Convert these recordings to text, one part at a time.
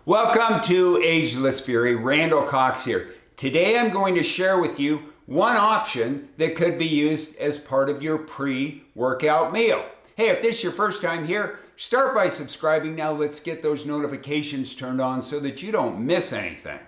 Welcome to Ageless Fury. Randall Cox here. Today I'm going to share with you one option that could be used as part of your pre-workout meal. Hey, if this is your first time here, start by subscribing. Now let's get those notifications turned on so that you don't miss anything.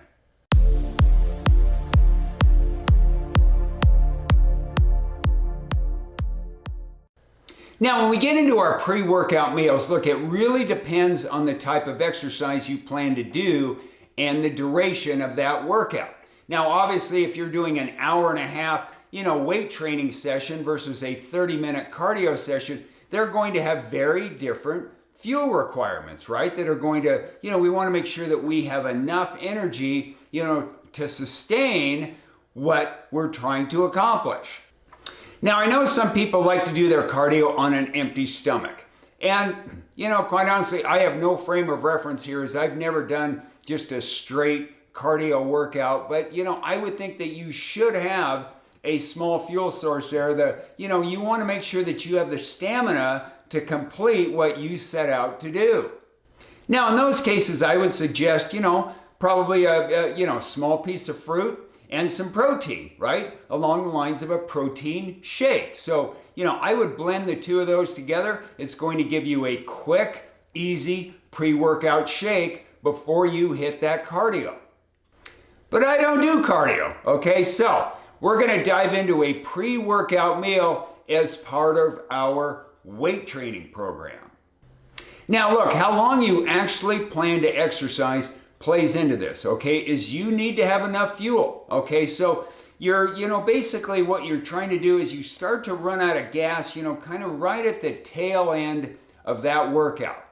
Now, when we get into our pre-workout meals, look, it really depends on the type of exercise you plan to do and the duration of that workout. Now, obviously, if you're doing an hour and a half, weight training session versus a 30-minute cardio session, they're going to have very different fuel requirements, right? That are going to, we want to make sure that we have enough energy, to sustain what we're trying to accomplish. Now, I know some people like to do their cardio on an empty stomach. And, quite honestly, I have no frame of reference here as I've never done just a straight cardio workout. But, I would think that you should have a small fuel source there. You want to make sure that you have the stamina to complete what you set out to do. Now, in those cases, I would suggest, probably a small piece of fruit and some protein, right? Along the lines of a protein shake. So, I would blend the two of those together. It's going to give you a quick, easy pre-workout shake before you hit that cardio. But I don't do cardio, okay? So, we're gonna dive into a pre-workout meal as part of our weight training program. Now, look, how long you actually plan to exercise plays into this, okay, is you need to have enough fuel, okay? So you're, basically what you're trying to do is you start to run out of gas, kind of right at the tail end of that workout.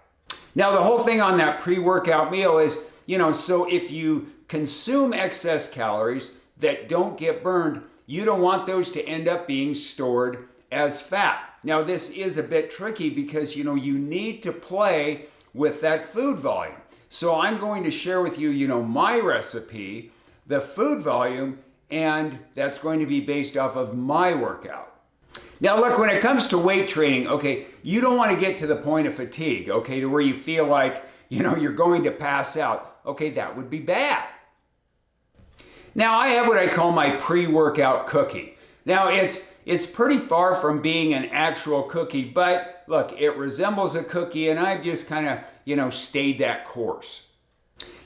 Now, the whole thing on that pre-workout meal is, so if you consume excess calories that don't get burned, you don't want those to end up being stored as fat. Now, this is a bit tricky because, you need to play with that food volume. So I'm going to share with you, my recipe, the food volume, and that's going to be based off of my workout. Now look, when it comes to weight training, okay, you don't want to get to the point of fatigue, okay, to where you feel like, you're going to pass out. Okay, that would be bad. Now I have what I call my pre-workout cookie. Now it's pretty far from being an actual cookie, but look, it resembles a cookie and I've just kind of, stayed that course.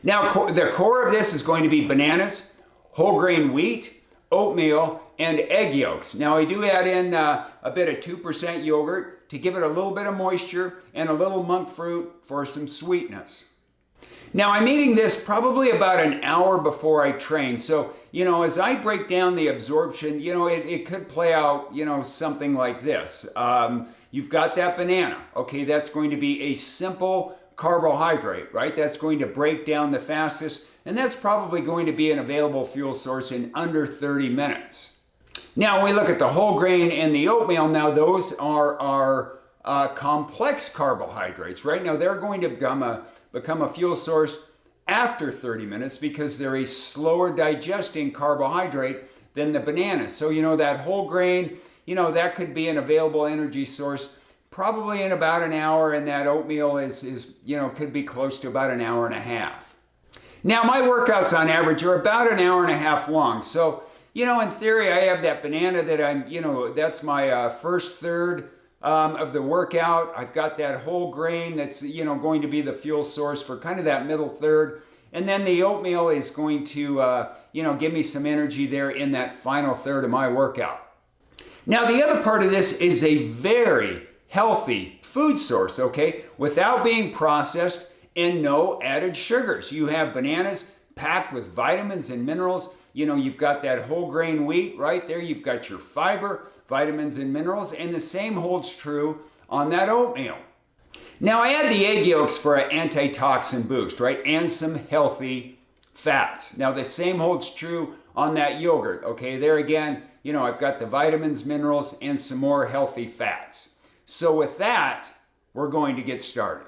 Now, the core of this is going to be bananas, whole grain wheat, oatmeal, and egg yolks. Now, I do add in a bit of 2% yogurt to give it a little bit of moisture and a little monk fruit for some sweetness. Now, I'm eating this probably about an hour before I train. So, as I break down the absorption, it could play out, something like this. You've got that banana. Okay, that's going to be a simple carbohydrate, right? That's going to break down the fastest, and that's probably going to be an available fuel source in under 30 minutes. Now, when we look at the whole grain and the oatmeal, now those are complex carbohydrates, right? Now, they're going to become a fuel source after 30 minutes because they're a slower digesting carbohydrate than the banana. So, that whole grain, that could be an available energy source probably in about an hour, and that oatmeal is could be close to about an hour and a half. Now, my workouts on average are about an hour and a half long. So, in theory, I have that banana that that's my first third of the workout. I've got that whole grain that's, going to be the fuel source for kind of that middle third. And then the oatmeal is going to, give me some energy there in that final third of my workout. Now, the other part of this is a very healthy food source, okay, without being processed and no added sugars. You have bananas packed with vitamins and minerals. You've got that whole grain wheat right there. You've got your fiber, vitamins and minerals, and the same holds true on that oatmeal. Now, I add the egg yolks for an antitoxin boost, right, and some healthy fats. Now, the same holds true on that yogurt, okay? There again, I've got the vitamins, minerals, and some more healthy fats. So with that, we're going to get started.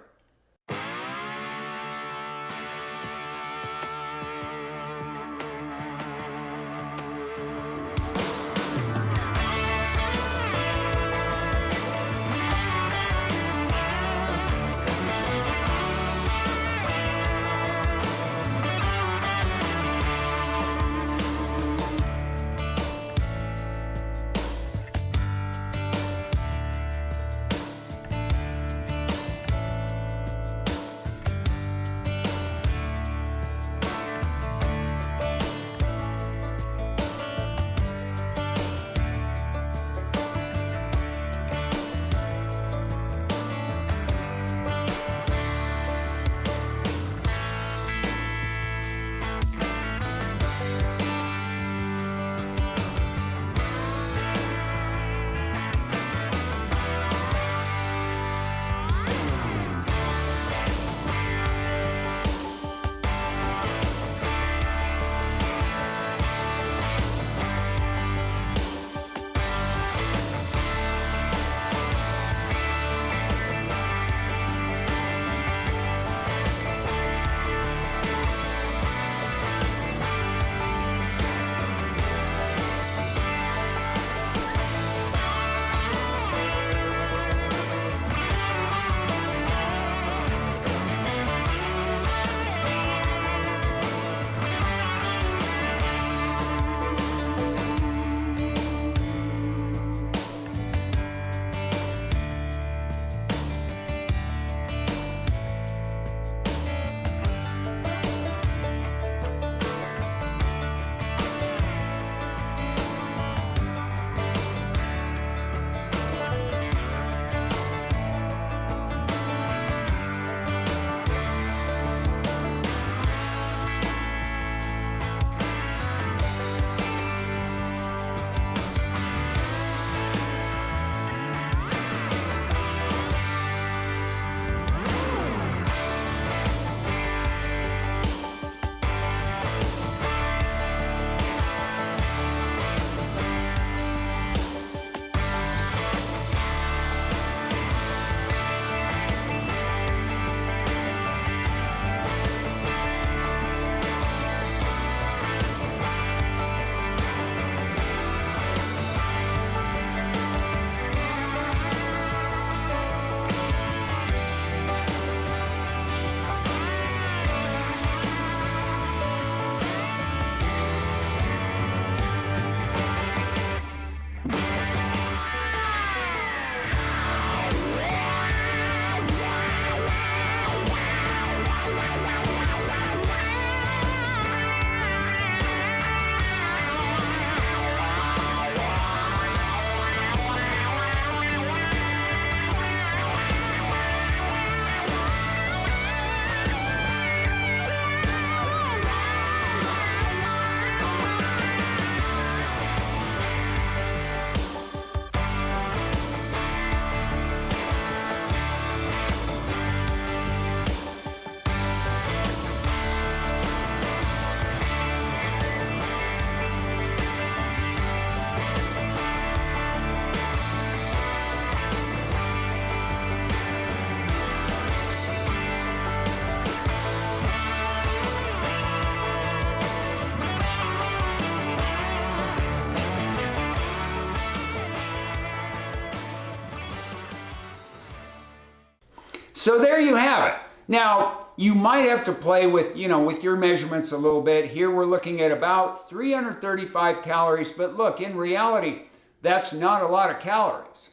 So there you have it. Now, you might have to play with, with your measurements a little bit. Here we're looking at about 335 calories, but look, in reality, that's not a lot of calories.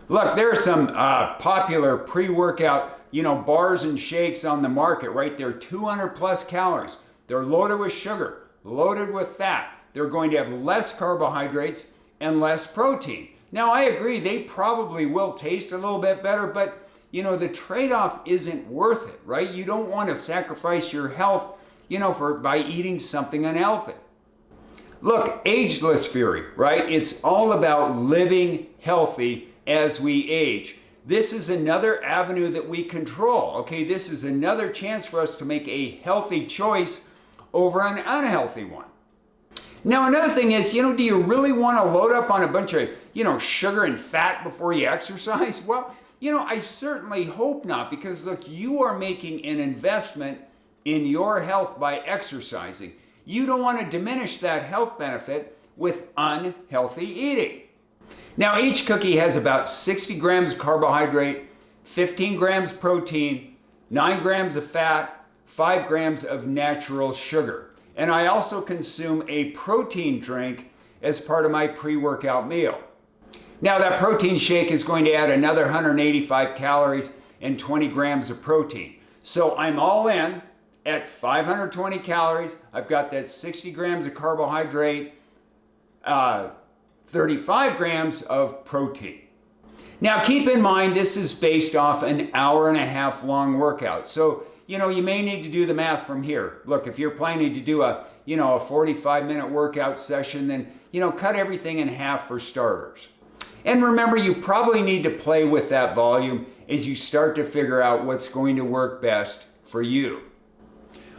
Look, there are some popular pre-workout, bars and shakes on the market, right? They're 200 plus calories. They're loaded with sugar, loaded with fat. They're going to have less carbohydrates and less protein. Now, I agree, they probably will taste a little bit better, but the trade-off isn't worth it, right? You don't want to sacrifice your health, by eating something unhealthy. Look, ageless fury, right? It's all about living healthy as we age. This is another avenue that we control, okay? This is another chance for us to make a healthy choice over an unhealthy one. Now, another thing is, do you really want to load up on a bunch of, sugar and fat before you exercise? Well, I certainly hope not, because look, you are making an investment in your health by exercising. You don't want to diminish that health benefit with unhealthy eating. Now, each cookie has about 60 grams of carbohydrate, 15 grams protein, 9 grams of fat, 5 grams of natural sugar. And I also consume a protein drink as part of my pre-workout meal. Now, that protein shake is going to add another 185 calories and 20 grams of protein. So I'm all in at 520 calories. I've got that 60 grams of carbohydrate, 35 grams of protein. Now, keep in mind, this is based off an hour-and-a-half long workout. So, you may need to do the math from here. Look, if you're planning to do a 45-minute workout session, then, cut everything in half for starters. And remember, you probably need to play with that volume as you start to figure out what's going to work best for you.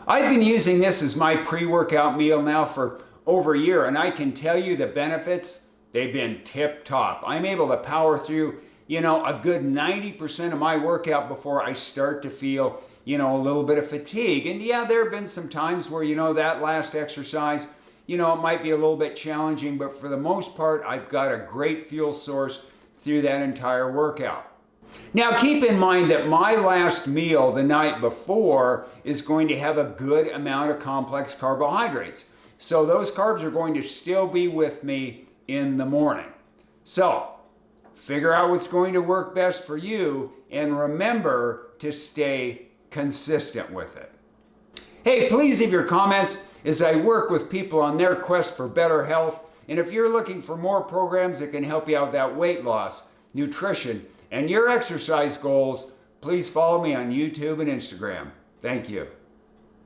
I've been using this as my pre-workout meal now for over a year, and I can tell you the benefits, they've been tip-top. I'm able to power through, a good 90% of my workout before I start to feel, a little bit of fatigue. And yeah, there have been some times where, that last exercise, it might be a little bit challenging, but for the most part, I've got a great fuel source through that entire workout. Now, keep in mind that my last meal the night before is going to have a good amount of complex carbohydrates. So those carbs are going to still be with me in the morning. So, figure out what's going to work best for you, and remember to stay consistent with it. Hey, please leave your comments as I work with people on their quest for better health. And if you're looking for more programs that can help you out with that weight loss, nutrition, and your exercise goals, please follow me on YouTube and Instagram. Thank you.